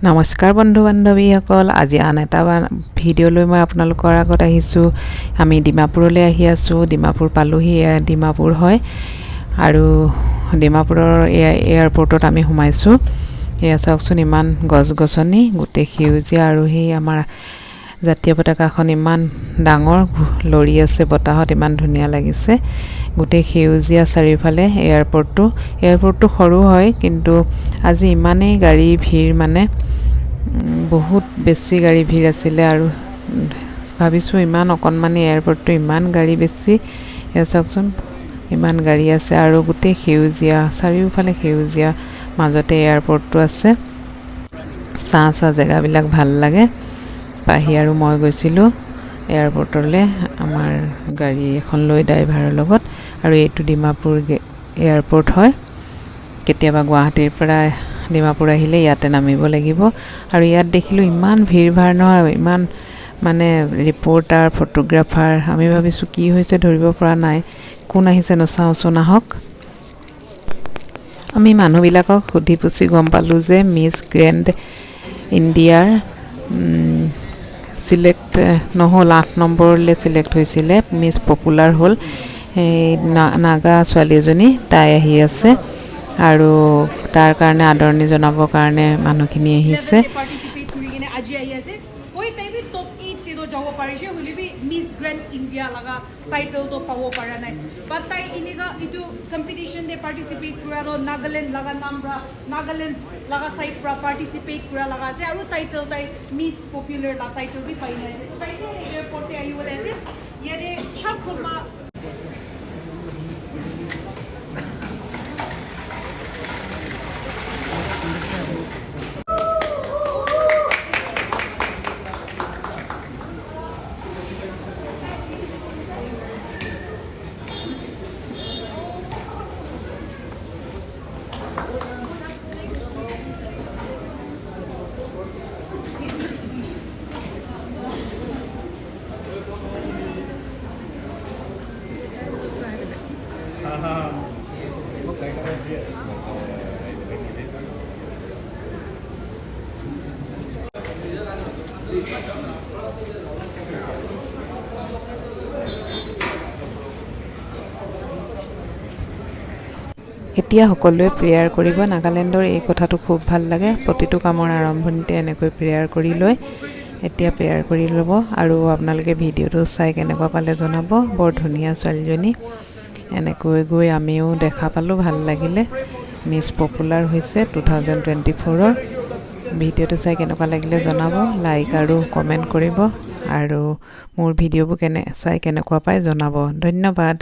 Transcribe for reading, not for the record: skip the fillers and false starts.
নমস্কাৰ বন্ধু বান্ধৱীসকল, আজি আন এটা ভিডিঅ'লৈ মই আপোনালোকৰ আগত আহিছোঁ। আমি ডিমাপুৰলৈ আহি আছোঁ। ডিমাপুৰ পালোহি, ডিমাপুৰ হয় আৰু ডিমাপুৰৰ এয়াৰপৰ্টত আমি সোমাইছোঁ। এয়া চাওকচোন, ইমান গছ গছনি, গোটেই সেউজীয়া আৰু সেই আমাৰ জাতীয় পতাকাখন ইমান ডাঙৰ লৰি আছে বতাহত, ইমান ধুনীয়া লাগিছে। গোটেই সেউজীয়া চাৰিওফালে। এয়াৰপৰ্টটো সৰু হয়, কিন্তু আজি ইমানেই গাড়ী ভিৰ, মানে বহুত বেছি গাড়ী ভিৰ আছিলে আৰু ভাবিছোঁ ইমান অকণমানি এয়াৰপৰ্টটো ইমান গাড়ী বেছি। এয়া চাওকচোন, ইমান গাড়ী আছে আৰু গোটেই সেউজীয়া, চাৰিওফালে সেউজীয়া, মাজতে এয়াৰপৰ্টটো আছে। চাহ জেগাবিলাক ভাল লাগে। পাহি আৰু মই গৈছিলোঁ এয়াৰপৰ্টলৈ আমাৰ গাড়ী এখন লৈ ড্ৰাইভাৰৰ লগত, আৰু এইটো ডিমাপুৰ এয়াৰপৰ্ট হয়। কেতিয়াবা গুৱাহাটীৰ পৰা ডিমাপুৰ আহিলে ইয়াতে নামিব লাগিব। আৰু ইয়াত দেখিলোঁ ইমান ভিৰ ভাৰ নহয়, ইমান মানে ৰিপৰ্টাৰ, ফটোগ্ৰাফাৰ। আমি ভাবিছোঁ কি হৈছে ধৰিব পৰা নাই, কোন আহিছে চাওঁচোন আহক। আমি মানুহবিলাকক সুধি পুচি গম পালোঁ যে মিছ গ্ৰেণ্ড ইণ্ডিয়াৰ চিলেক্ট নহ'ল, 8 নম্বৰলৈ চিলেক্ট হৈছিলে, মিছ পপুলাৰ হ'ল। এই নাগা ছোৱালী এজনী, তাই আহি আছে আৰু তাৰ কাৰণে আদৰণি জনাবৰ কাৰণে মানুহখিনি আহিছে। যাব পাৰিছে হ'লে মিছ গ্ৰেণ্ড ইণ্ডিয়া লগা টাইটেলটো পাব পৰা নাই। বাট তাই এনেকুৱা এইটো কম্পিটিশ্যনে পাৰ্টিচিপেট কৰা আৰু নাগালেণ্ড লগা চাইড পৰা পাৰ্টিচিপেট কৰা লগা আছে, আৰু টাইটেল তাই মিছ পপুলাৰ টাইটেল বি পাই নাই। তাই এয়াৰপৰ্টে আহিবলৈ আছে। ইয়াতে চাকমা এতিয়া সকলোৱে প্ৰেয়াৰ কৰিব। নাগালেণ্ডৰ এই কথাটো খুব ভাল লাগে, প্ৰতিটো কামৰ আৰম্ভণিতে এনেকৈ প্ৰেয়াৰ কৰি লয়। এতিয়া প্ৰেয়াৰ কৰি ল'ব, আৰু আপোনালোকে ভিডিঅ'টো চাই কেনেকুৱা পালে জনাব। বৰ ধুনীয়া ছোৱালীজনী। এনেকৈ গৈ আমিও দেখা পালোঁ, ভাল লাগিলে। মিছ পপুলাৰ হৈছে 2024-ৰ। ভিডিঅ'টো চাই কেনেকুৱা লাগিলে জনাব, লাইক আৰু কমেণ্ট কৰিব, আৰু মোৰ ভিডিঅ'বোৰ চাই কেনেকুৱা পায় জনাব। ধন্যবাদ।